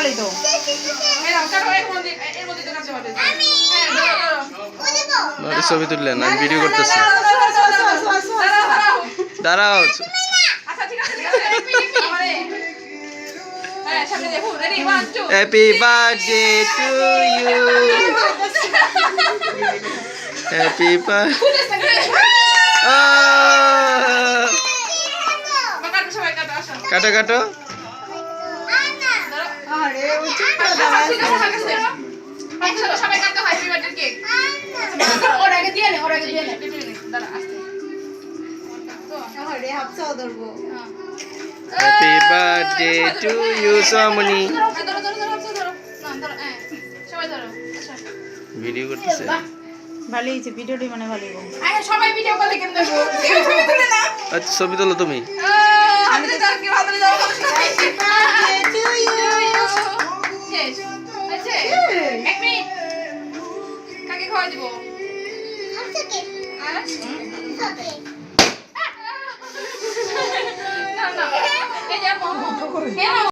ভালোই তো। ছবি তুললেন, আমি ভিডিও করতেছি। দাঁড়াও। Happy birthday to you, happy birthday. কাটো কাটো। Happy birthday to you Somni. Video করতেছে। ভালোই হয়েছে ভিডিওটি, মানে ভালোই। সবাই ভিডিও কলে কেন দেখো, ছবি তুলে না। আচ্ছা ছবি তোলো তুমি। আমি তো কি ভালো দাও শেষ আছে। এক মিনিট, কাকে খাওয়া দিব? হামসাকে। হামসাকে। না না, এই যে মামা।